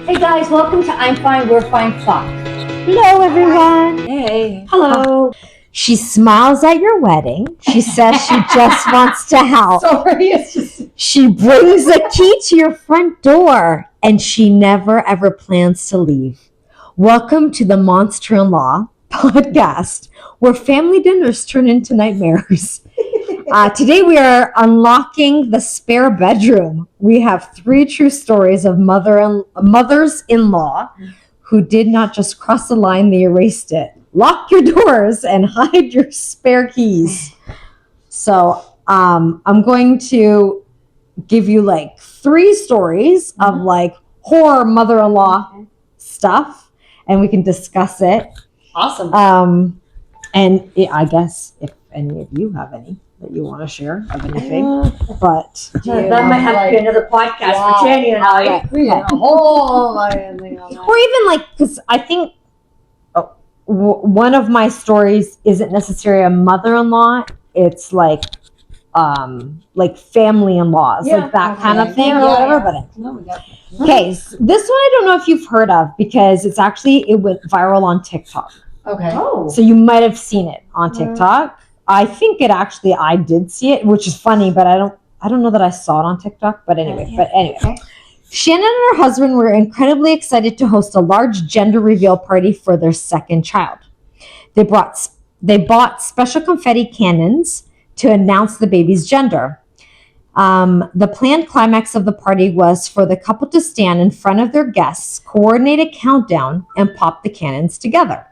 Hey guys, welcome to I'm Fine, We're Fine Fuck. Hello, everyone. Hey. Hello. She smiles at your wedding. She says she just wants to help. Sorry, it's just... She brings a key to your front door, and she never, ever plans to leave. Welcome to the Monster-in-Law podcast, where family dinners turn into nightmares. Today we are unlocking the spare bedroom. We have 3 true stories of mothers-in-law who did not just cross the line, they erased it. Lock your doors and hide your spare keys. So I'm going to give you like 3 stories of like horror mother-in-law stuff, and we can discuss it. Awesome. And I guess if any of you have any that you want to share of anything, but that might have to be another podcast for Jenny and I. Or even like, because I think one of my stories isn't necessarily a mother-in-law. It's like family-in-laws, like that kind of thing, or whatever. But okay, so this one I don't know if you've heard of because it went viral on TikTok. Okay. So you might have seen it on TikTok. I think I did see it, which is funny, but I don't know that I saw it on TikTok. But anyway, Okay. Shannon and her husband were incredibly excited to host a large gender reveal party for their second child. They bought special confetti cannons to announce the baby's gender. The planned climax of the party was for the couple to stand in front of their guests, coordinate a countdown, and pop the cannons together.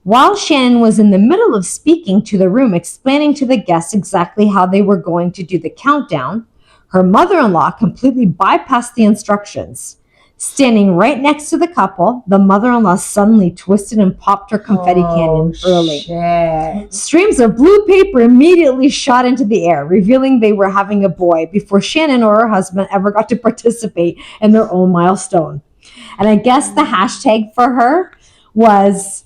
While Shannon was in the middle of speaking to the room, explaining to the guests exactly how they were going to do the countdown, her mother-in-law completely bypassed the instructions. Standing right next to the couple, the mother-in-law suddenly twisted and popped her confetti cannon early. Shit. Streams of blue paper immediately shot into the air, revealing they were having a boy before Shannon or her husband ever got to participate in their own milestone. And I guess the hashtag for her was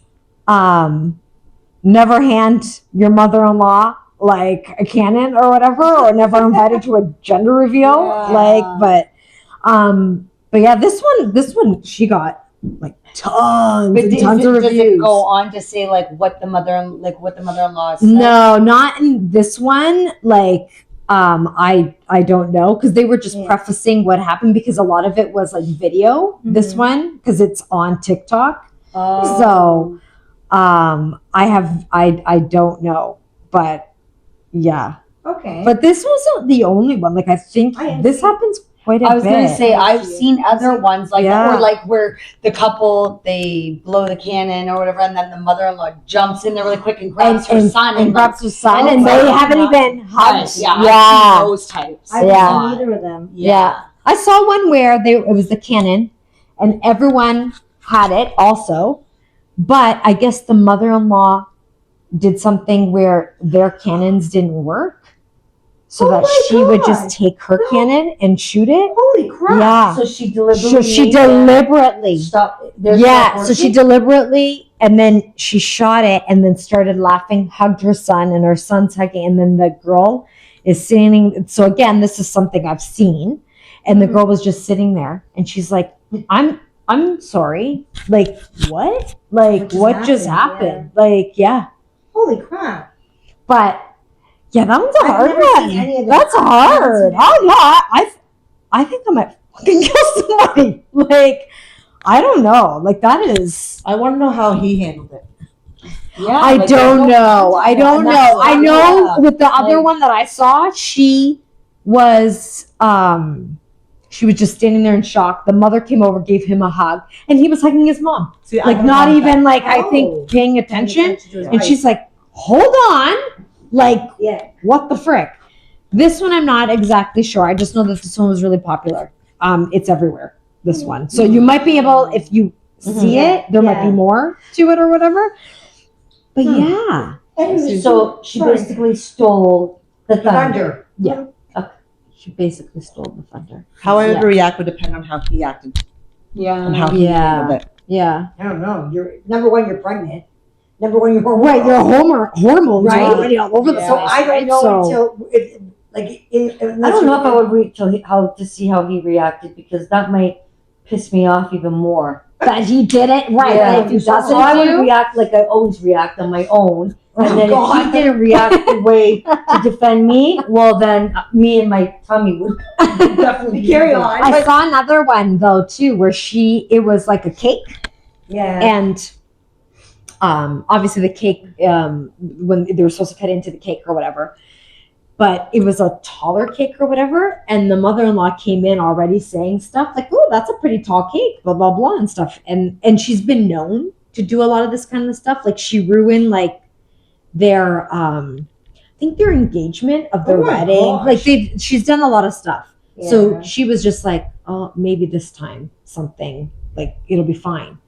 never hand your mother-in-law like a cannon or whatever, or never invited to a gender reveal. But yeah, this one she got like tons and tons of reviews. Does it go on to say like what the mother-in-law said? No, not in this one. Like I don't know, because they were just prefacing what happened, because a lot of it was like video. This one, because it's on TikTok. So I don't know, but yeah. Okay. But this wasn't the only one. Like I think this happens quite a bit. I was going to say, I've seen other ones like that, or like where the couple, they blow the cannon or whatever, and then the mother-in-law jumps in there really quick and grabs her son. And grabs her son, and they haven't even hugged. Yeah. I've seen those types. I haven't seen either of them. Yeah. I saw one where it was the cannon, and everyone had it also, but I guess the mother-in-law did something where their cannons didn't work, so that she would just take her cannon and shoot it. Holy crap! Yeah. So she deliberately. Stop. So she deliberately, and then she shot it, and then started laughing, hugged her son, and her son's hugging, and then the girl is sitting. So again, this is something I've seen, and the girl was just sitting there, and she's like, I'm sorry. Like, what? Like, what just happened? Yeah. Like, yeah. Holy crap! But yeah, that one's a hard never one. seen any of That's that. hard. Oh yeah, I think I might fucking kill somebody. Like, I don't know. Like, that is. I want to know how he handled it. Yeah. I don't know. I don't know. I know Yeah. with the other one that I saw, she was just standing there in shock. The mother came over, gave him a hug, and he was hugging his mom. See, Like, not even like I think paying attention. And she's like, "Hold on, like, what the frick?" This one I'm not exactly sure. I just know that this one was really popular. It's everywhere. This one, so you might be able, if you see it, there might be more to it or whatever. But yeah. So she basically stole the thunder. Yeah. She basically stole the thunder. How I would react would depend on how he acted and how he handled it. Yeah. I don't know. Number one, you're pregnant. Number one, you're Right, your hormones Right. are already all over the place. So I don't know until I don't know if I would wait to see how he reacted, because that might pissed me off even more. That he did it right. Yeah. And if he doesn't So I would do, react like I always react on my own. Oh, And then God. if he didn't react the way to defend me, well then me and my tummy would definitely Carry on. I saw another one though too, where it was like a cake, Yeah. and obviously the cake, when they were supposed to cut into the cake or whatever, but it was a taller cake or whatever, and the mother-in-law came in already saying stuff like, "Oh, that's a pretty tall cake," blah blah blah and stuff, and she's been known to do a lot of this kind of stuff. Like she ruined like their I think their engagement of their Oh my wedding. gosh. Like she's done a lot of stuff. Yeah. So she was just like, "Oh, maybe this time something like it'll be fine."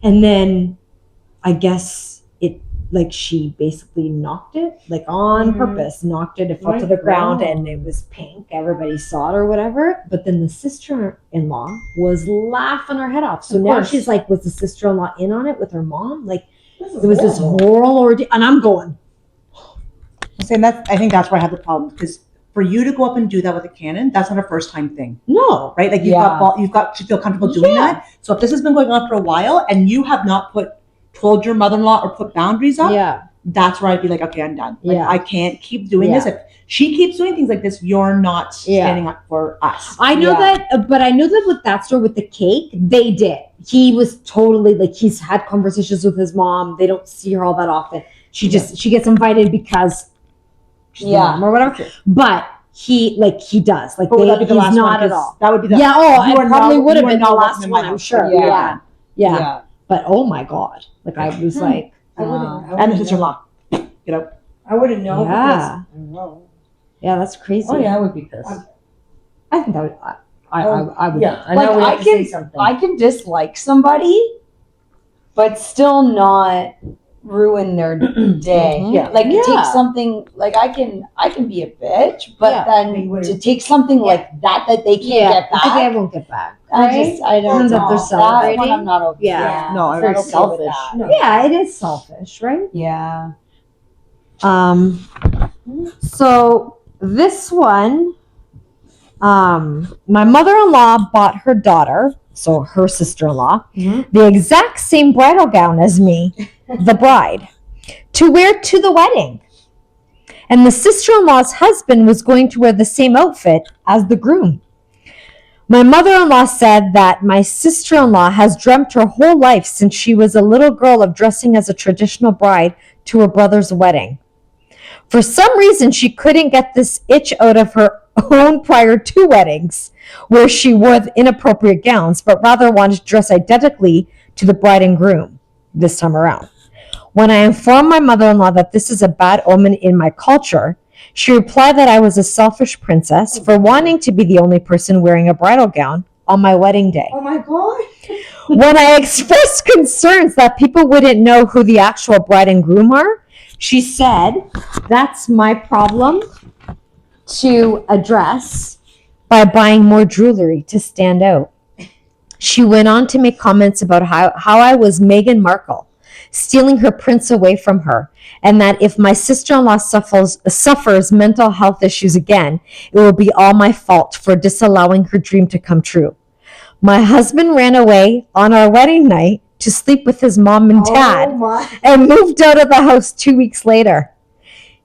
And then I guess it like she basically knocked it like on purpose, knocked it. It fell to the ground and it was pink. Everybody saw it or whatever. But then the sister-in-law was laughing her head off. So Of now course. she's like, was the sister-in-law in on it with her mom? Like This is it was this horrible. horrible ordeal, and I'm going, I'm saying I think that's where I have the problem, because for you to go up and do that with a cannon, that's not a first time thing, no. right? Like you've got to feel comfortable doing that. So if this has been going on for a while and you have not told your mother-in-law or put boundaries up, Yeah. that's where I'd be like, okay, I'm done. Like, Yeah. I can't keep doing this. If she keeps doing things like this, you're not standing up for us. I know that, but I know that with that story with the cake, they did. He was totally like, he's had conversations with his mom. They don't see her all that often. She gets invited because she's the mom or whatever. But he does. Like, But would that be the he's last not one? at all. That would be the Yeah, you it are probably not- would have you are been the not last welcome in my one, I'm house. sure. Yeah. Yeah. But oh my God. Like, I was like, I wouldn't. And the sister-in-law. You know, I wouldn't know. Yeah. Because, I don't know. yeah, that's crazy. Oh yeah, I would be pissed. I think I would. I would. Yeah, I Like, know we I have to say can- something. I can dislike somebody, but still not ruin their day. Mhm. Yeah. Like Yeah. take something like I can be a bitch, but Yeah. then to take something like that they can't get I think back. I won't get back. I Right? don't Ones that know. they're That celebrating. one I'm not okay. Yeah. No, I'm very not okay with selfish. that. No. Yeah, it is selfish, right? Yeah. So this one, my mother-in-law bought her daughter, so her sister-in-law, the exact same bridal gown as me, the bride, to wear to the wedding. And the sister-in-law's husband was going to wear the same outfit as the groom. My mother-in-law said that my sister-in-law has dreamt her whole life since she was a little girl of dressing as a traditional bride to her brother's wedding. For some reason, she couldn't get this itch out of her own prior two weddings, where she wore the inappropriate gowns, but rather wanted to dress identically to the bride and groom this time around. When I informed my mother-in-law that this is a bad omen in my culture, she replied that I was a selfish princess for wanting to be the only person wearing a bridal gown on my wedding day. Oh my God. When I expressed concerns that people wouldn't know who the actual bride and groom are, she said, that's my problem to address by buying more jewelry to stand out. She went on to make comments about how I was Meghan Markle, stealing her prince away from her, and that if my sister-in-law suffers mental health issues again, it will be all my fault for disallowing her dream to come true. My husband ran away on our wedding night to sleep with his mom and dad Oh my. and moved out of the house 2 weeks later.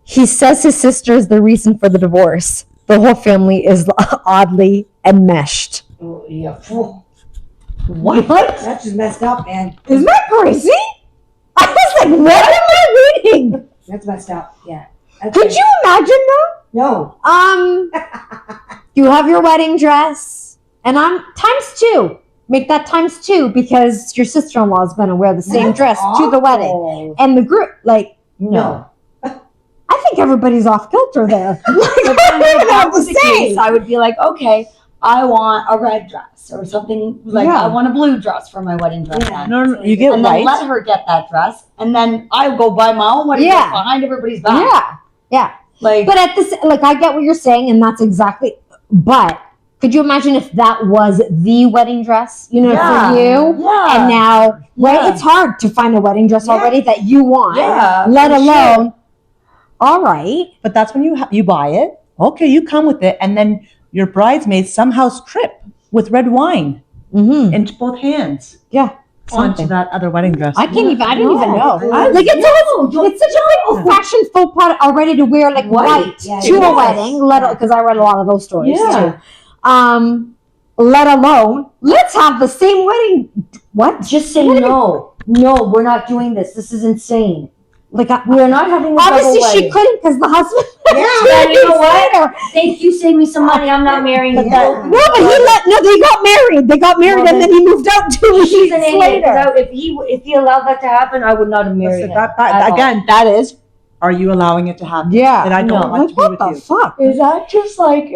He says his sister is the reason for the divorce. The whole family is oddly enmeshed. Oh, yeah. What? That's just messed up, man. Isn't that crazy? I was like, what am I reading? That's messed up. Yeah. That's Could you imagine though? No. You have your wedding dress, and I'm times two. Make that times two because your sister-in-law is going to wear the same That's dress to the wedding, awful. and the group. Like, No. I think everybody's off kilter there. But then I if don't that know what was to the say. case, I would be like, okay, I want a red dress or something like Yeah. I want a blue dress for my wedding dress. Yeah. then. no, you get And then let her get that dress, and then I go buy my own wedding Yeah. dress behind everybody's back. Yeah, yeah. Like, But at this, like, I get what you're saying, and that's exactly. But could you imagine if that was the wedding dress? You know, yeah, for you. yeah, And now, right? Yeah. It's hard to find a wedding dress Yeah. already that you want. yeah, Let for alone. sure. All right. But that's when you buy it. Okay, you come with it, and then your bridesmaids somehow trip. with red wine Mm-hmm. in both hands. Yeah. Onto Something. that other wedding dress. I didn't even know. I- Like it's such a big fashion faux pas already to wear like white Yeah, to a yes. wedding, because I read a lot of those stories Yeah. too. Let alone let's have the same wedding. What? Just say no. No, we're not doing this. This is insane. Like We are not having a double obviously she wedding. couldn't because the husband. Yeah, you know what? Thank you, save me some money. I'm not marrying you. No, but they got married. They got married, and then he moved out 2 weeks She's an idiot. later. If he allowed that to happen, I would not have married Listen, him. that, at all. again, that is, are you allowing it to happen? Yeah. And I don't No. want to be What with the you. fuck? Is that just like,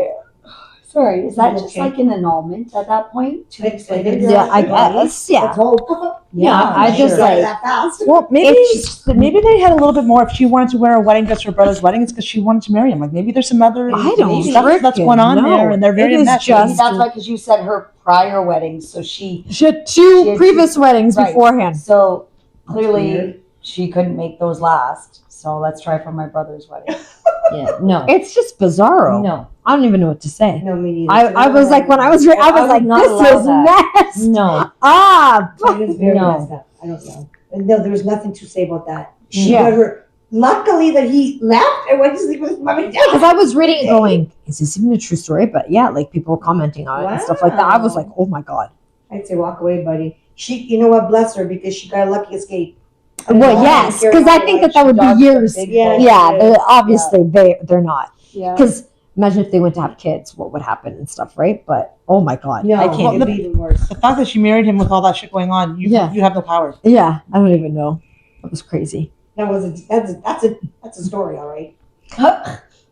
sorry, is that just Okay. like an annulment at that point? 2 weeks later? you're Yeah, like, I "Goodbye." guess. Yeah. Let's hope. Yeah, I just sure. like. that fast. Well, maybe It's- maybe they had a little bit more. If she wanted to wear a wedding dress for her brother's wedding, it's because she wanted to marry him. Like maybe there's some other I don't stuff that's going on freaking there, know. and they're very It is enmeshed. just- Maybe that's why, because you said her prior weddings, so she She had She two had previous weddings right. beforehand. so clearly weird. she couldn't make those last. So let's try for my brother's wedding. Yeah, no. It's just bizarro. No. I don't even know what to say. No, me neither. I was like, when I was I like, would not this allow is that. mess. No. Ah, It was very No. messed up. I don't know. No, there was nothing to say about that. She Yeah. got her. Luckily that he left and went to sleep with his mom and dad. because I was reading it going, is this even a true story? But yeah, like people were commenting on it and stuff like that. I was Wow. like, oh my God. I'd say walk away, buddy. You know what? Bless her because she got a lucky escape. Well, Yeah. yes, because I think that would be years. Yeah. Yeah, obviously they're not. Yeah. Because imagine if they went to have kids, what would happen and stuff, right? But oh my God. No, I can't. it'd be even worse. The fact that she married him with all that shit going on, you Yeah. you have no power. Yeah, I don't even know. That was crazy. That's a story, all right.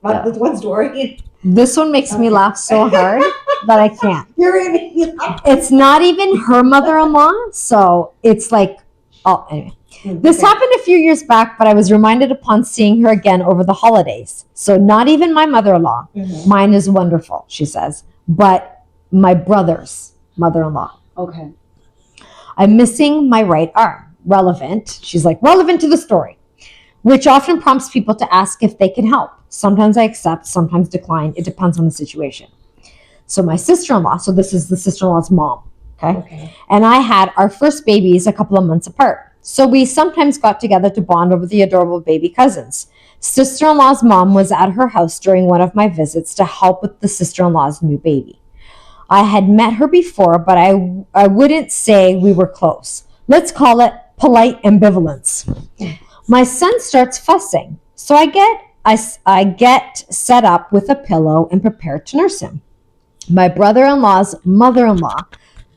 That's one story. This one makes me laugh so hard that I can't. You're gonna make me laugh. It's not even her mother-in-law, so it's like, oh, anyway. This happened a few years back, but I was reminded upon seeing her again over the holidays. So not even my mother-in-law. Mhm. Mine is wonderful, she says, but my brother's mother-in-law. Okay. I'm missing my right arm. Relevant. She's like, relevant to the story, which often prompts people to ask if they can help. Sometimes I accept, sometimes decline. It depends on the situation. So my sister-in-law, so this is the sister-in-law's mom, Okay. and I had our first babies a couple of months apart. So we sometimes got together to bond over the adorable baby cousins. Sister-in-law's mom was at her house during one of my visits to help with the sister-in-law's new baby. I had met her before, but I wouldn't say we were close. Let's call it polite ambivalence. My son starts fussing, so I get set up with a pillow and prepare to nurse him. My brother-in-law's mother-in-law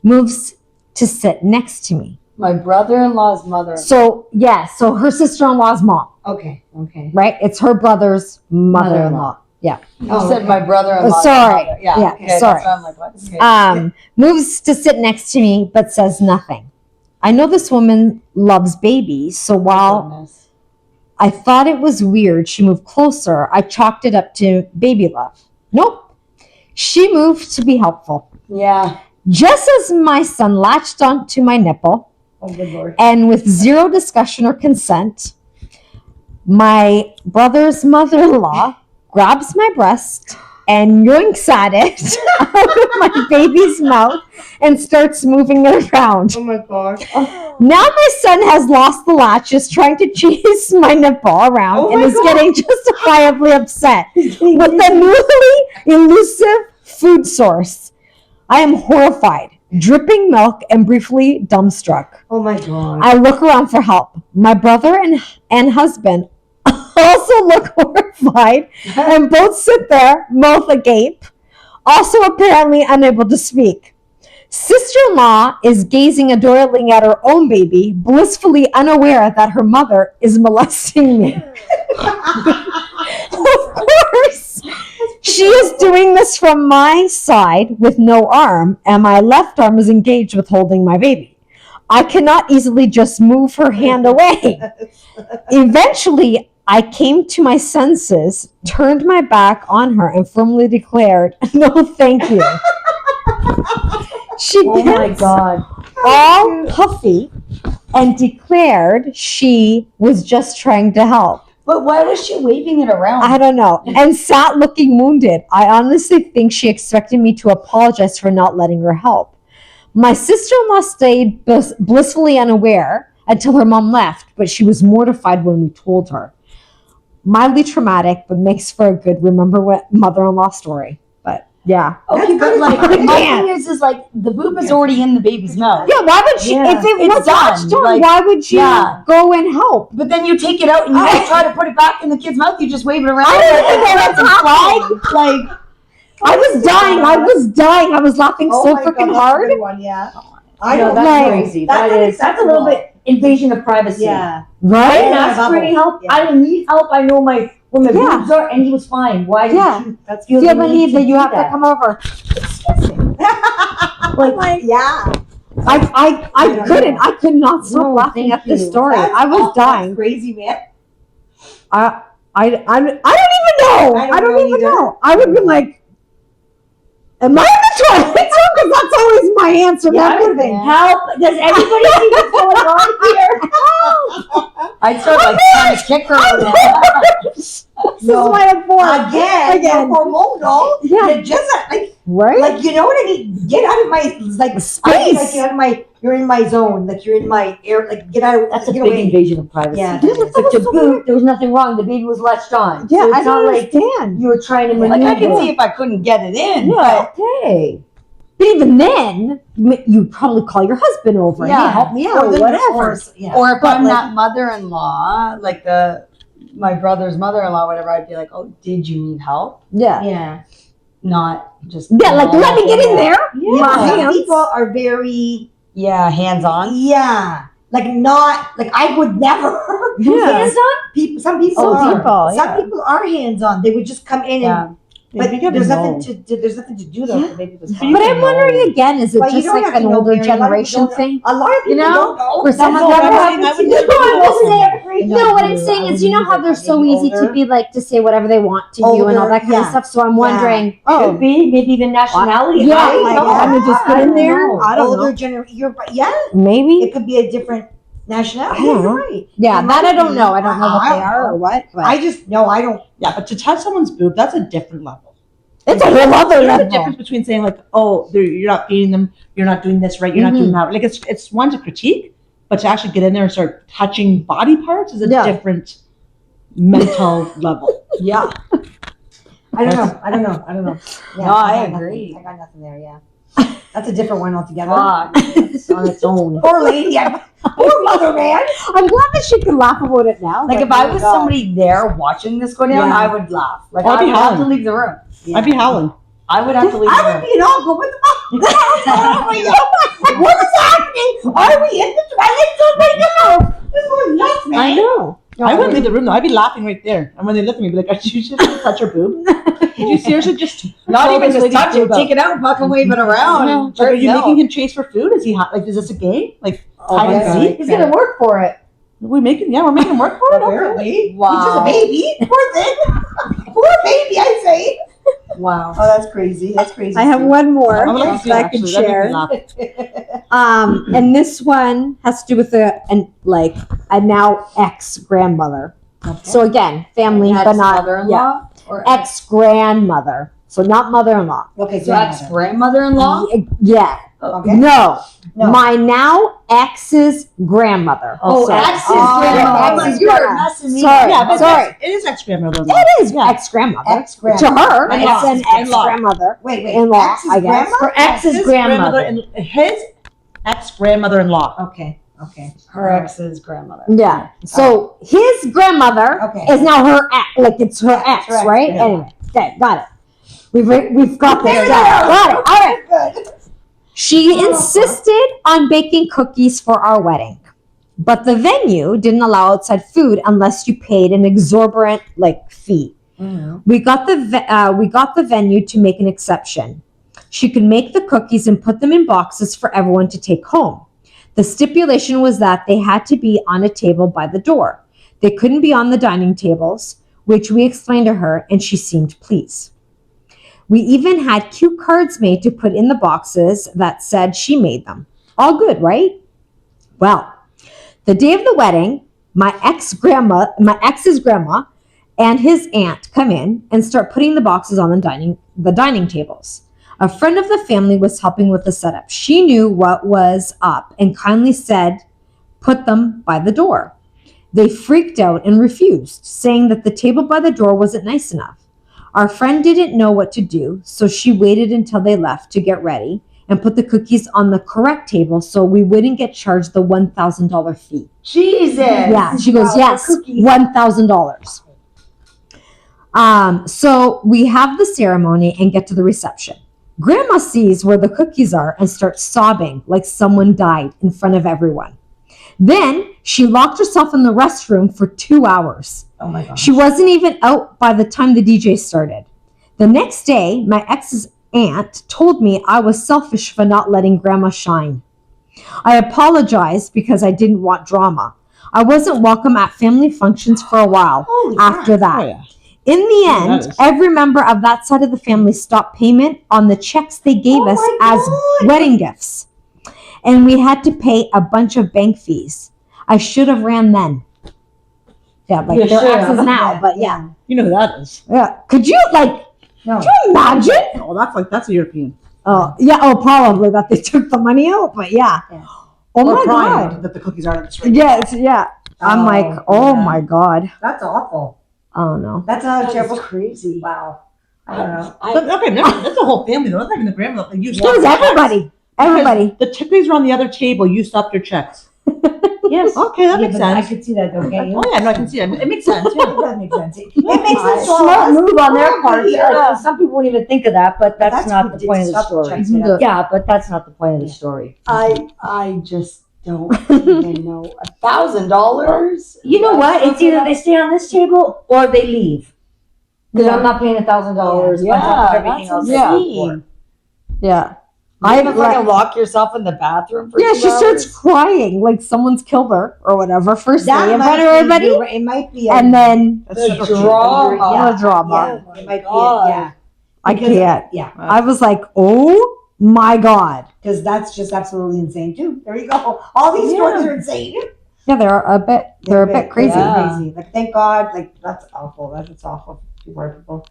moves to sit next to me. My brother-in-law's mother. So her sister-in-law's mom, Okay. right? It's her brother's mother-in-law. Yeah. You said my brother-in-law. Sorry. mother. Yeah. Yeah, Okay, sorry. That's why I'm like, what? Okay. Moves to sit next to me, but says nothing. I know this woman loves babies, so while Goodness. I thought it was weird she moved closer, I chalked it up to baby love. Nope. She moved to be helpful. Yeah. Just as my son latched onto my nipple, Oh, good Lord. and with zero discussion or consent, my brother's mother-in-law grabs my breast and yoinks at it out of my baby's mouth and starts moving it around. Oh my God. Now my son has lost the latch, is trying to chase my nipple around, Oh and my is God. getting justifiably upset with the newly elusive food source. I am horrified, dripping milk, and briefly dumbstruck. Oh my God. I look around for help. My brother and husband also look horrified and both sit there, mouth agape, also apparently unable to speak. Sister-in-law is gazing adoringly at her own baby, blissfully unaware that her mother is molesting me. Of course, she is doing this from my side with no arm, and my left arm is engaged with holding my baby. I cannot easily just move her hand away. Eventually, I came to my senses, turned my back on her, and firmly declared, "No, thank you." She Oh my gets God. all huffy and declared she was just trying to help. But why was she waving it around? I don't know. And sat looking wounded. I honestly think she expected me to apologize for not letting her help. My sister-in-law stayed blissfully unaware until her mom left, but she was mortified when we told her. Mildly traumatic, but makes for a good remember what mother-in-law story. But yeah. Okay, but like my thing is like the boob is already in the baby's mouth. Yeah, why would she, Yeah. if it It's was latched done. on, Like, why would you yeah. go and help? But then you take it out and you don't try to put it back in the kid's mouth. You just wave it around. I don't like even know what's a happening. flag. Like I was dying. I was laughing Oh so my freaking God, that's a hard. good one, yeah. I No, don't that's like- crazy. That's That's a little bit invasion of privacy. Yeah. I Right? didn't Yeah, ask for any help. yeah. I don't need help. I know where my Yeah. boobs are, and he was fine. Why Yeah. did you That's Feel the need that you do have to that? come over. like, yeah. I couldn't. I could not stop No, laughing thank at this you. story. That's I was awful. dying. That's crazy, man. I don't even know. I don't I don't know even either. know. I would be like, am I in the toilet? Because that's always my answer to Yeah, I would everything. help. Does everybody see what's going on here? I'd start like trying to kick her. With it. This is why I'm bored. Again, you're hormonal. Yeah. You're just Right? like you know what I mean. Get out of my Space. Like you're out of my. You're in my zone. Like you're in my air. Like get out. That's a get big away. invasion of privacy. Yeah. Like the boot, there was nothing wrong. The baby was latched on. Yeah, so I it's don't not like understand. you were trying to Like I maneuver. can see if I couldn't get it in. Yeah, okay. But even then, you'd probably call your husband over. Yeah. Hey, help me out. Or the- Whatever. yeah. Or if But, I'm like- that mother-in-law, like my brother's mother-in-law, whatever, I'd be like, oh, did you need help? Yeah. Yeah. Not just Yeah, like let me get in there. Yeah. My Some hands. people are very hands-on. like not like I would never. Yeah. Hands on people. Some people Oh, are. people, Some yeah. people are hands on. They would just come in and. Yeah. But you gotta there's know. nothing to there's nothing to do though. Yeah. Maybe it was You But can I'm wondering again, is it Well, you just don't like have to an know, older Mary. A lot of people generation don't- thing? A lot of people You know? don't know. Where some of what them I'm have saying. I would you never know do what I'm that. saying? No, what I'm saying is, you know how they're so easy to be like to say whatever they want to you and all that kind of Yeah. stuff. So I'm Yeah. wondering, Could be maybe even nationality. yeah, I don't like, know. I mean, just put in there. know. I don't older know. generation. You're yeah. Maybe. It could be a different nationality. I don't Yeah, know. you're right. Yeah, It that might I don't be. know. I don't know what I they don't are or know. what. But I just no. I don't. Yeah, but to touch someone's boob, that's a different level. it's a whole other There's a level. difference between saying like, oh, you're not feeding them, you're not doing this right, you're not doing that. Like it's one to critique, but to actually get in there and start touching body parts is a Yeah. different mental level. Yeah. I don't know. I don't know. I don't know. Yeah, No, I got agree. nothing. I got nothing there. Yeah. That's a different one altogether. Fuck. It's on its own. Poor lady. Poor mother, man. I'm glad that she can laugh about it now. Like but if I my was God. somebody there watching this go down, Yeah. I would laugh. Like I'd I be would have to howling. leave the room. I'd be howling. I would have to leave the I would room. be an uncle. What the fuck? Oh my God. What is happening? Are we in the toilet? Somebody go. This was nuts, man. I know. I wouldn't leave the room though. I'd be laughing right there. And when they look at me, I'd be like, "Are you just touch your boob? Did you seriously just Not pull even this just lady's touch it, boob out?" take it out, fucking wave it around. and Like, are you no. making him chase for food? Is he hot? Like, is this a game? Like, hide and Okay. seek? He's gonna work for it. We're making him work for it. Okay. Apparently. Wow. He's just a baby. Poor thing. Poor baby, I say. Wow. Oh, that's crazy. That's crazy. I have one more I would like to see it, that I can actually. That'd make me share. laugh. And this one has to do with a now ex grandmother. So again, family, but not mother-in-law or ex grandmother. So not mother-in-law. Okay, so ex grandmother-in-law. Yeah. Okay. No. No. My now ex's grandmother. Oh, sorry. ex's Oh, grandmother. ex's You were grandmother. messing me Sorry. up. Yeah, but Sorry. it is ex-grandmother. It is Yeah. ex grandmother. Ex-grandmother. To her, In-law. it's an ex In-law. grandmother. Wait. In-law, Ex's I guess. grandma? Her ex's His grandmother. his ex-grandmother-in-law. Okay. Her ex's grandmother. Yeah. So his grandmother Okay. is now her ex. Like it's her ex, Her ex, right? yeah. Anyway, okay, got it. We've got this down. Got it. All right. Good. She insisted on baking cookies for our wedding, but the venue didn't allow outside food unless you paid an exorbitant fee. We got the venue to make an exception. She could make the cookies and put them in boxes for everyone to take home. The stipulation was that they had to be on a table by the door. They couldn't be on the dining tables, which we explained to her, and she seemed pleased. We even had cute cards made to put in the boxes that said she made them. All good, right? Well, the day of the wedding, my ex's grandma, and his aunt come in and start putting the boxes on the dining tables. A friend of the family was helping with the setup. She knew what was up and kindly said, "Put them by the door." They freaked out and refused, saying that the table by the door wasn't nice enough. Our friend didn't know what to do, so she waited until they left to get ready and put the cookies on the correct table so we wouldn't get charged the $1,000 fee. Jesus. Yeah, she goes, Wow, yes, for cookies. $1,000. So we have the ceremony and get to the reception. Grandma sees where the cookies are and starts sobbing like someone died in front of everyone. Then she locked herself in the restroom for 2 hours. Oh my gosh. She wasn't even out by the time the DJ started. The next day, my ex's aunt told me I was selfish for not letting Grandma shine. I apologized because I didn't want drama. I wasn't welcome at family functions for a while after that. Oh, yeah. In the Yeah, end, that is- every member of that side of the family stopped payment on the checks they gave us as wedding gifts. And we had to pay a bunch of bank fees. I should have ran then. Yeah, like You they're should exes have. now, Yeah, but yeah. You know who that is? Yeah. Could you No. could you imagine? Oh, that's a European. Oh, yeah. Oh, probably that they took the money out, but yeah. Yeah. Oh We're my crying God. that the cookies aren't this right. Yes, yeah. I'm like, oh yeah. my God. That's awful. I don't know. That's a That's terrible. crazy. Wow. I don't know. But, okay, that's the whole family though. That's not even the grandma. Like, you It stopped was your checks. everybody. Everybody. Because the cookies were on the other table. You stopped your checks. Yes. Okay, that Yeah, makes but I sense. could see that, okay? Oh yeah, no, I can see it. It makes sense. It Yeah. does make sense. It makes sense. to all Smart of us. move on their part. Yeah. Some people won't even think of that, but that's not the point of the Stop story. checks it out. Yeah, but that's not the point of the story. I just don't even know. $1,000? You know what? It's either they stay on this table or they leave. Because Yeah. I'm not paying $1,000 Yeah, on top of everything that's else. insane. Yeah. I I even fucking lock yourself in the bathroom for Yeah, 2 she starts hours? crying like someone's killed her or whatever. First day That in might front of be- everybody, you're right, it might be. and then That's The such a- drama. Yeah. the drama. Yeah, it might be. God. Yeah. I Because- can't. Yeah. I was like, oh my God. Because that's just absolutely insane too. There you go. All these stories are insane. Yeah, they're a bit crazy. Yeah. Crazy. Like thank God. Like that's awful. That's awful. Poor people.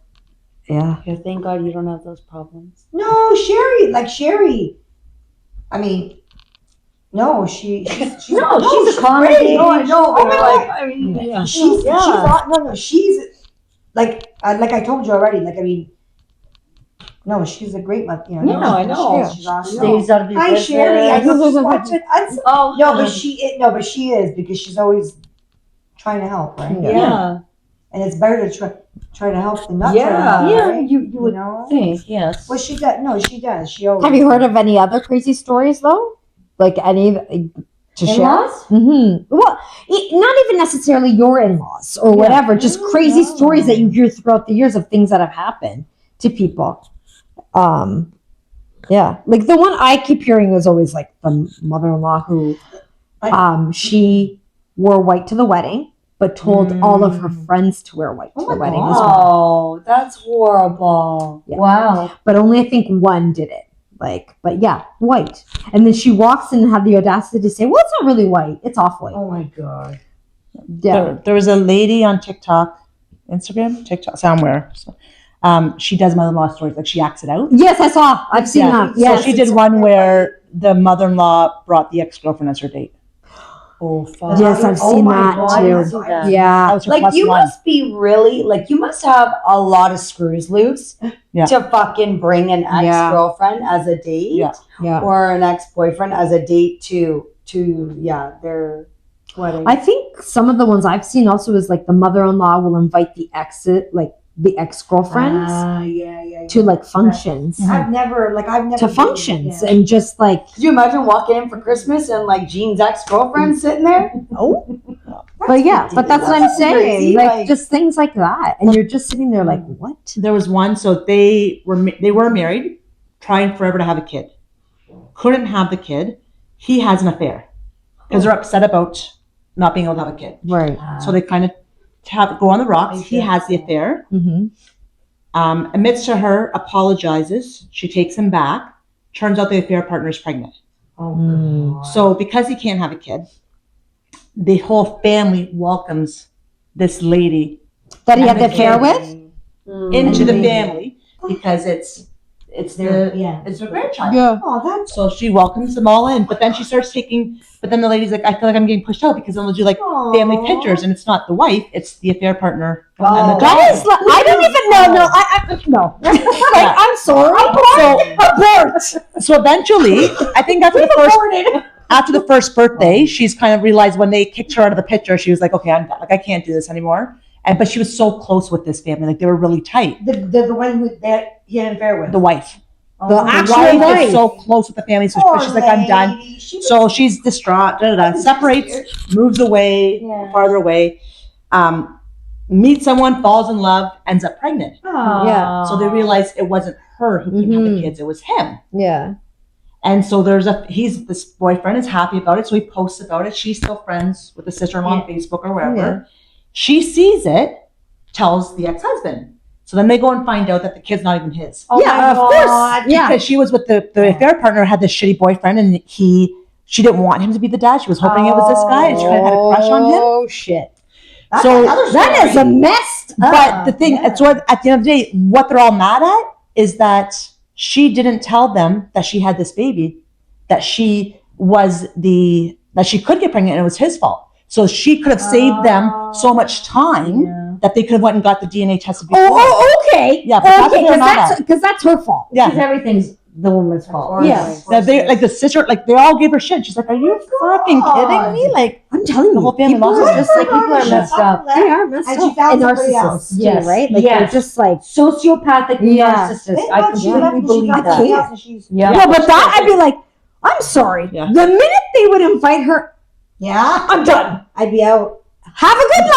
Yeah. Yeah, thank God you don't have those problems. No, Sherry. Like Sherry. I mean, no, she's No, she's she's a a comedy. comedy. No, I know. Oh But my like, God. I mean, yeah. she's Yeah. she's like I told you already. Like I mean, no, she's a great mother. You know, No, I know. She's awesome. Stays out of your Hi, Sherry. I business. know she's watching. Oh, No, but she is because she's always trying to help, right? Yeah. And it's better to try to help than not try to Yeah. help. Yeah, right? you You would know. think, yes. Well, she does. No, she does. She always. Have you heard of any other crazy stories though? Like any to share? In-laws? Mm-hmm. Well, not even necessarily your in-laws or whatever. Just crazy no. stories that you hear throughout the years of things that have happened to people. Yeah, like the one I keep hearing is always like the mother-in-law who, she wore white to the wedding, but told all of her friends to wear white to the wedding as well. Oh, that's horrible. Yeah. Wow. But only I think one did it. Like, but yeah, white. And then she walks in and had the audacity to say, "Well, it's not really white; it's off-white." Oh my God. Yeah, There was a lady on TikTok, somewhere. So, she does mother-in-law stories. Like she acts it out. yes, I saw. I've seen that. So Yes, she did one where the mother-in-law brought the ex-girlfriend as her date. Oh, fuck. Yes, I've Oh seen my that God, too. I saw that. Yeah, That was her Like plus you one. must be really like you must have a lot of screws loose Yeah. to fucking bring an Yeah. ex-girlfriend as a date Yeah. yeah. or an ex-boyfriend as a date to their wedding. I think some of the ones I've seen also is like the mother-in-law will invite the ex-girlfriends Yeah. to like functions, I've never to functions, and just like Could you imagine walking in for Christmas and like Jean's ex-girlfriend sitting there? but yeah, but that's what I'm That's saying. crazy, Like, like- just things like that, and you're just sitting there like, what? There was one. So they were married, trying forever to have a kid. Couldn't have the kid. He has an affair because they're upset about not being able to have a kid. Right. So they kind of go on the rocks. He has the affair. Mm-hmm. Admits to her, apologizes. She takes him back. Turns out the affair partner is pregnant. Oh, So because he can't have a kid, the whole family welcomes this lady That he had And the the affair kid. with? into the Amazing. family because it's Their- the yeah. it's her grandchild. Yeah. Oh, that's So she welcomes them all in, but then she starts taking. But then the lady's like, I feel like I'm getting pushed out because then they'll do like family pictures, and it's not the wife, it's the affair partner and the Oh. That daughter. is, like, I don't even know. No, no. Like, I'm sorry. Abort. So eventually, I think after the first birthday, she's kind of realized when they kicked her out of the picture, she was like, okay, I'm done. Like I can't do this anymore. But she was so close with this family, like they were really tight. the one who that he had an affair with. The wife. The Oh, actual wife wife. is so close with the family, so poor she's like, I'm done. lady. She was- So she's distraught, separates, moves away, Yeah. farther away, meets someone, falls in love, ends up pregnant. Aw. Yeah. So they realize it wasn't her who couldn't have the kids, it was him. Yeah. And so this boyfriend is happy about it, so he posts about it. She's still friends with the sister-in-law on Facebook or wherever. Yeah. She sees it, tells the ex-husband. So then they go and find out that the kid's not even his. Oh Yeah, my of course. God. Yeah. Because she was with the affair partner, had this shitty boyfriend, and she didn't want him to be the dad. She was hoping it was this guy, and she kind of had a crush on him. Oh, shit. That's So another That is a story. mess. But the thing, yeah. so at the end of the day, what they're all mad at is that she didn't tell them that she had this baby, that she could get pregnant, and it was his fault. So she could have saved them so much time that they could have went and got the DNA tested before. Okay. Yeah, but that's what Okay, they're mad at. because that's her fault. Because Yeah. everything's the woman's fault. Yeah. That they, like the sister, like they all gave her shit. She's like, "Are you fucking kidding me?" Like I'm telling the you, whole family people lost are it. just like people are messed up. They are messed And she up. found And somebody narcissists, else. too, Yes. right? Like Yes. they're just like, Sociopathic Yeah. narcissist. Thank I God she left completely and she believe found that. somebody else and she's- Yeah. yeah, but that I'd be like, I'm sorry. Yeah. The minute they would invite her, Yeah. I'm done. I'd be out. Have a good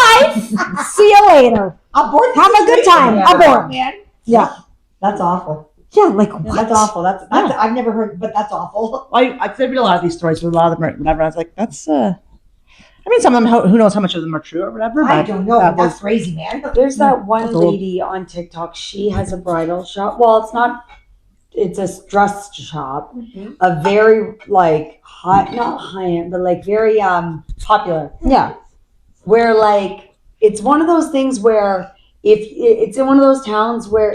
life. See you later. Abort the Have a good situation. time. Yeah. Abort. Man. Yeah. That's awful. Yeah, like what? That's awful. That's I've never heard, but that's awful. I read a lot of these stories, but a lot of them are whatever. I was like, that's I mean, some of them, who knows how much of them are true or whatever. I But don't know, that but that's was- crazy, man. There's that one That's old. lady on TikTok. She has a bridal shop. Well, it's a dress shop. A very like not high end, but like very popular. Yeah. Where like it's one of those things where if it's in one of those towns where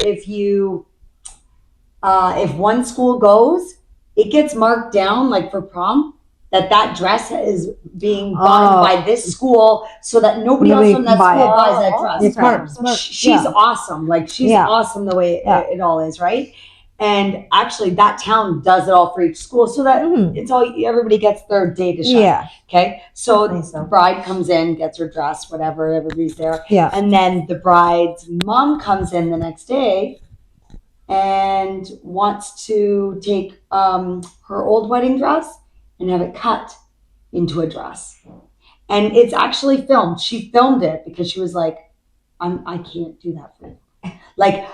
if one school goes, it gets marked down like for prom that dress is being bought by this school so that nobody else Nobody from can that buy school it. buys that dress. It's smart. She's awesome. Like she's Yeah. awesome the way Yeah. it all is, right? And actually that town does it all for each school so that it's all everybody gets their day to shine. Yeah. Okay. So That's nice, though. the bride comes in, gets her dress, whatever, everybody's there. Yeah. And then the bride's mom comes in the next day and wants to take her old wedding dress and have it cut into a dress. And it's actually filmed. She filmed it because she was like, I can't do that for you. Like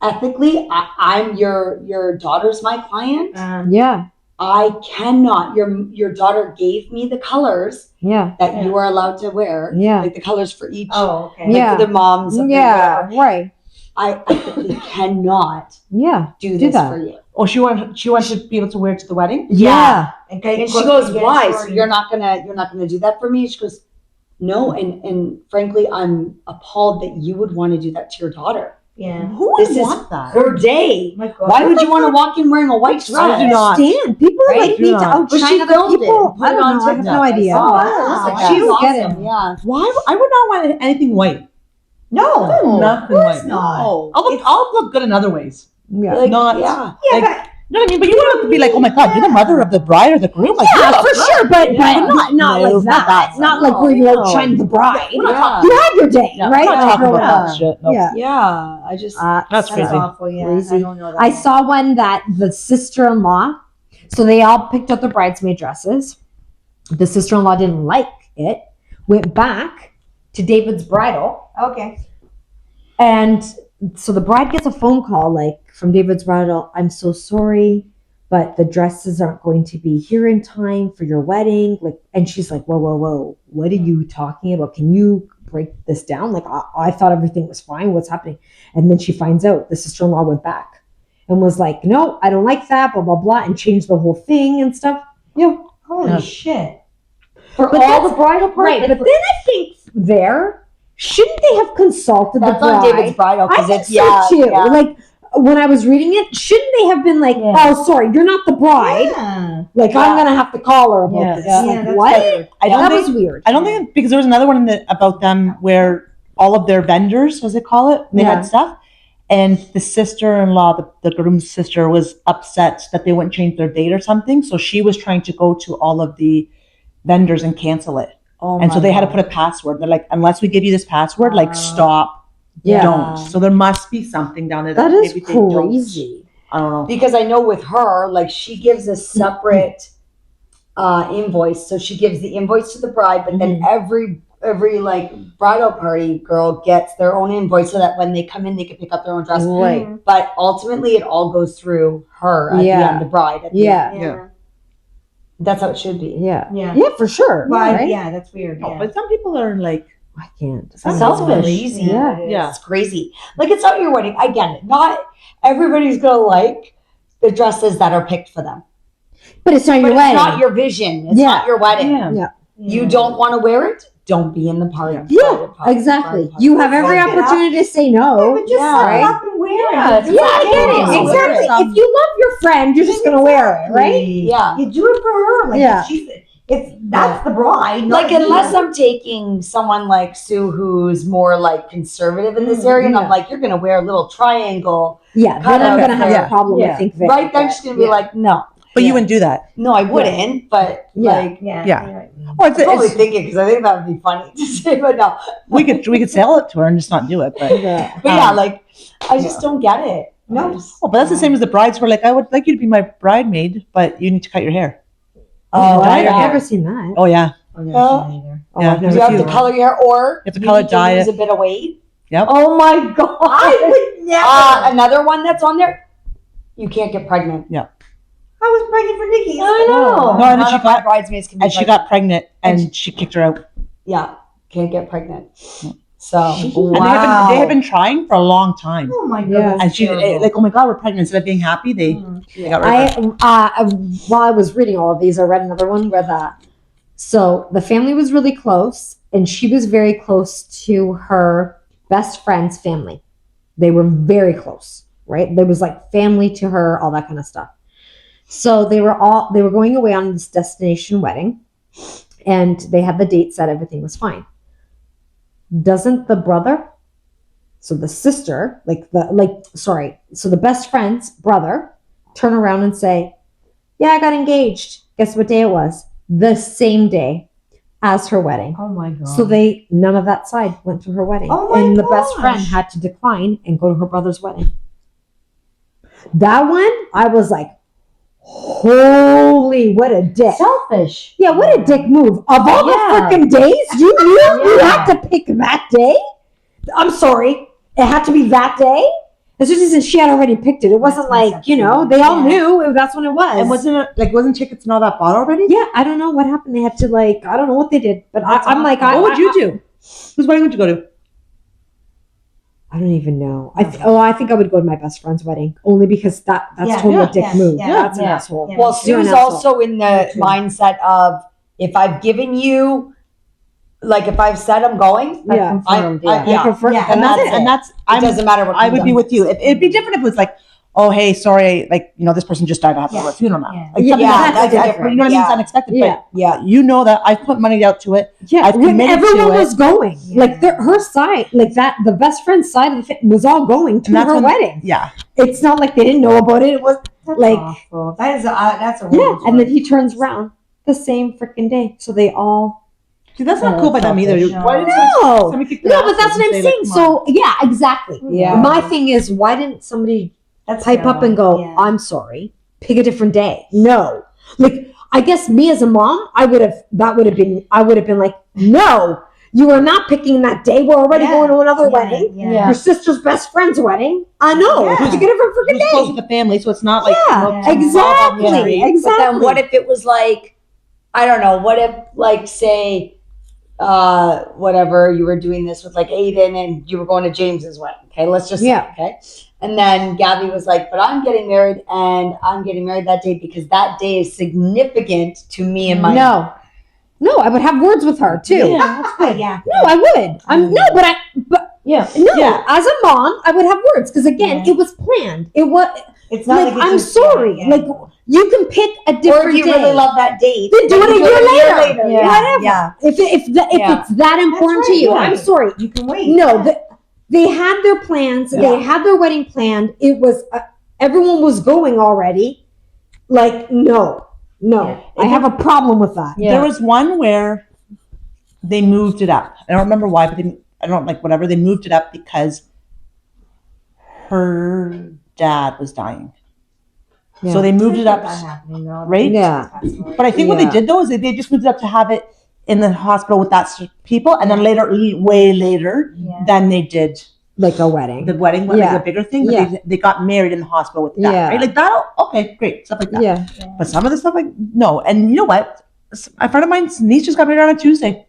ethically, I'm your daughter's my client. Yeah. I cannot. Your daughter gave me the colors Yeah. that you are allowed to wear. Yeah. Like the colors for each. Oh, okay. Like Yeah. for their moms. and Yeah. whatever. Right. I ethically cannot Yeah. do this that. for you. Oh, she wanted to be able to wear it to the wedding. Yeah. And she goes, why? So you're not gonna do that for me? She goes, no. And frankly, I'm appalled that you would want to do that to your daughter. Yeah. Who This would is want that? Her day. My God. Why would you want to walk in wearing a white dress? I do not. Understand. People Right? like Do need to not. But she outshine other filmed it people. and put I it don't on know. I have TikTok. no idea. Oh, wow. Like, I she's don't get awesome. it. Yeah. Why? I would not want anything white. No. Nothing of course white. not. No. I'll look good in other ways. Yeah. Like, Not- yeah. Yeah, Like, but You know what I mean? But you don't have to be like, oh my God, you're the mother of the bride or the groom. Like, Yeah, you're for the- sure, but Yeah. not No, like not that. that. Not like where you No. outshine the bride. We're not Yeah. talking- You have your day, Yeah, right? we're not talking about Yeah. that shit. No. Yeah. Yeah. I just. That's that's crazy. awful. Yeah, Crazy. I don't know that. I saw one that the sister-in-law, so they all picked out their bridesmaid dresses. The sister-in-law didn't like it, went back to David's bridal, Okay. and so the bride gets a phone call like from David's bridal. I'm so sorry, but the dresses aren't going to be here in time for your wedding. Like, and she's like, whoa, whoa, whoa, what are you talking about? Can you break this down? Like, I thought everything was fine. What's happening? And then she finds out the sister-in-law went back and was like, no, I don't like that, blah, blah, blah, and changed the whole thing and stuff. Yeah. Holy Yeah. shit. For But all that's- the bridal party. Right, but then I think shouldn't they have consulted That's the on bride? David's bridal I because think it's so too. yeah. Like when I was reading it, shouldn't they have been like, Yeah. "Oh, sorry, you're not the bride. Yeah. Like Yeah. I'm gonna have to call her about Yeah. this." Yeah, Like that's what? weird. I don't That think, was weird. I don't think because there was another one about them where all of their vendors, as they call it, they Yeah. had stuff, and the sister-in-law, the groom's sister, was upset that they wouldn't change their date or something. So she was trying to go to all of the vendors and cancel it, Oh and so my they had to God. put a password. They're like, unless we give you this password, like stop, Yeah. don't. So there must be something down there That is maybe they don't. crazy. I don't know. Because I know with her, like she gives a separate invoice. So she gives the invoice to the bride, but then every like bridal party girl gets their own invoice so that when they come in, they can pick up their own dress. Right. But ultimately, it all goes through her at the Yeah. end, the bride. At the Yeah. end. Yeah. That's how it should be. Yeah. Yeah. Yeah, for sure. Well, right? yeah, that's weird. No, Yeah. but some people are like, I can't. That's Selfish. crazy. Yeah. it is. Yeah. It's crazy. Like it's not your wedding. I get it. Not everybody's gonna like the dresses that are picked for them. But it's not But your it's wedding. not your vision. It's Yeah. not your wedding. yeah. You don't want to wear it? Don't be in the party. Yeah, exactly. You have every Fuck it up. opportunity to say Yeah, no. but just Yeah, suck right? it up and wear Yeah, it. it's Yeah, I Yeah. get it. Yeah. Exactly. Some- If you love your friend, you're just gonna wear it, right? Yeah. You do it for her. Like Yeah. that's the bride. not Like you. unless I'm taking someone like Sue who's more like conservative in this area, and I'm like, you're gonna wear a little triangle, Yeah, then Kind I'm of, gonna have yeah. a problem. I Yeah. think. Vic, right? with Then that. she's gonna be like, no, But you wouldn't do that. no, I wouldn't. But Yeah. like, Yeah. Yeah. you're right. Or it's, I'm probably it's, thinking because I think that would be funny to say, but no. we could sell it to her and just not do it. But Yeah. But yeah, like I just don't get it. No. I just- but that's the same as the brides were like, I would like you to be my bridemaid, but you need to cut your hair. Oh, What? dye your I've hair. never seen that. Oh yeah. Oh, yeah, Well, me neither. Oh, Yeah. I've You never have seen to that. color your hair, or You have to color need dye lose it. a bit of weight. Yep. Oh my god! I would never. Another one that's on there. You can't get pregnant. I was pregnant for Nikki. I know. No, and then None she of my got- bridesmaids can be And she pregnant. got pregnant and she kicked her out. Yeah, can't get pregnant. So And they had been trying for a long time. Oh my god. Yeah. that's And she terrible. like, oh my god, we're pregnant. Instead of being happy, they got rid of her. While I was reading all of these, I read another one where so the family was really close, and she was very close to her best friend's family. They were very close, right? There was like family to her, all that kind of stuff. So they were going away on this destination wedding, and they had the date set. Everything was fine. Doesn't the brother, so the sister, so the best friend's brother, turn around and say, "Yeah, I got engaged. Guess what day it was? The same day as her wedding." Oh my god. So none of that side went to her wedding. Oh my and the best gosh. friend had to decline and go to her brother's wedding. That one, I was like, holy, what a dick. selfish. Yeah, what a dick move. Of all Yeah. the freaking days, you had to pick that day? I'm sorry. It had to be that day? Especially since she had already picked it. It wasn't That's like, they all yeah. knew that's when it was. And wasn't tickets and all that bought already? Yeah, I don't know what happened. They had to I don't know what they did. But That's I'm like, awful. What would you do? Whose wedding would you go to? I don't even know. I think I would go to my best friend's wedding only because that's Yeah, totally yeah, a dick yeah, move. yeah, That's an yeah, asshole. yeah. well, You're an Sue's asshole. also in the too. mindset of if I've given you, like if I've said I'm going, Yeah. I'm, I yeah, prefer- Yeah. and that's it. And that's It I'm doesn't matter what I comes would be up. with you. It'd be different if it was like, oh hey, sorry, like this person just died. I have to go to a funeral now. Yeah. Like Yeah, something that's like that. different. You know what I mean? It's Yeah. unexpected. Yeah. Yeah, But you know that I've put money out to it. Yeah, I've when committed to everyone it. was going, like Yeah. her side, like that, the best friend's side of the was all going to And that's her when- wedding. Yeah. It's not like they didn't know about it. It was That's like, awful. That's a yeah, horrible and then story. he turns around the same freaking day, so they all See, that's not cool by them either. selfish. Why did no, somebody kick their no, but asses that's what and I'm say, saying. like, come on? So yeah, exactly. Yeah. My thing is, why didn't somebody That's pipe up terrible. and go, Yeah. I'm sorry, pick a different day? No, like I guess me as a mom, I would have been like, no, you are not picking that day. We're already Yeah. going to another Yeah, wedding. yeah. Your sister's best friend's wedding. I know. Yeah. Pick a different freaking Who's close day. with the family, so it's not like Yeah, Yeah. exactly, Yeah. exactly. But then what if it was like, I don't know, what if like say, whatever, you were doing this with like Aiden and you were going to James's wedding. Okay, let's just say, Yeah. okay. And then Gabby was like, but I'm getting married and I'm getting married that day because that day is significant to me and my No, No, I would have words with her too. Yeah, that's good. Yeah. No, I would. But Yeah. no, Yeah. as a mom, I would have words because again, it was planned. It was It's not like like it's I'm just- sorry. yeah. Like you can pick a Or different if you day. really love that date, Then do it a year later. Yeah. Whatever. Yeah. If Yeah. it's that important right, to you, yeah. I'm sorry. You can wait. No, Yeah. they had their plans. Yeah. They had their wedding planned. It was everyone was going already. Like no, Yeah. I have a problem with that. There was one where they moved it up. I don't remember why, but I don't like whatever. They moved it up because her dad was dying. So they moved it up, That happening, though. right? Yeah. But I think what they Yeah. did though is they just moved it up to have it in the hospital with that people, and then later, way later, then they did Like a wedding. the wedding, like Yeah. a bigger thing. But Yeah. they got married in the hospital with that, Yeah. right? Like that. Okay, great stuff like that. Yeah. But some of the stuff, like no. And you know what? A friend of mine's niece just got married on a Tuesday.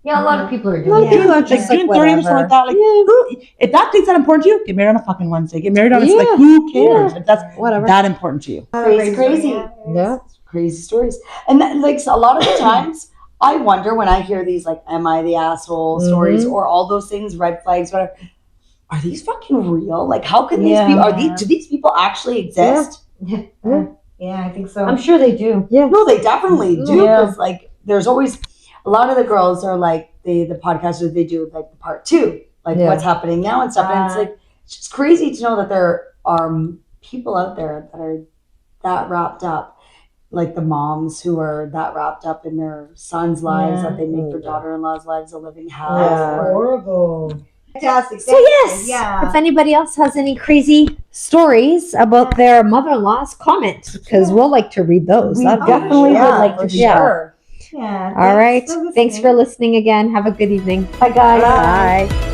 Yeah, a lot of people are A lot doing of that. people are Like just June like 30th or something like whatever. that. Like, who, if that thing's that important to you, get married on a fucking Wednesday. Get married on it's like Yeah. who cares if that's Whatever. that important to you. crazy. Yeah. Crazy stories. And that, like a lot of the times, I wonder when I hear these like "Am I the asshole?" stories or all those things, red flags, whatever. Are these fucking real? Like, how can these be? Do these people actually exist? Yeah, I think so. I'm sure they do. No, they definitely do. Yeah. Because like, there's always a lot of the girls are like the podcasters. They do like the part 2, like Yeah. what's happening now and stuff. And it's like it's just crazy to know that there are people out there that are that wrapped up, like the moms who are that wrapped up in their sons' lives that they make their daughter-in-law's lives a living hell. Yeah. Or, horrible. Fantastic. So yes, Yeah. if anybody else has any crazy stories about their mother-in-laws, comment because we'll like to read those. We That'd be- definitely would yeah, like to yeah. sure. Yeah. All right. Thanks Thanks for listening again. Have a good evening. Bye, guys. Bye.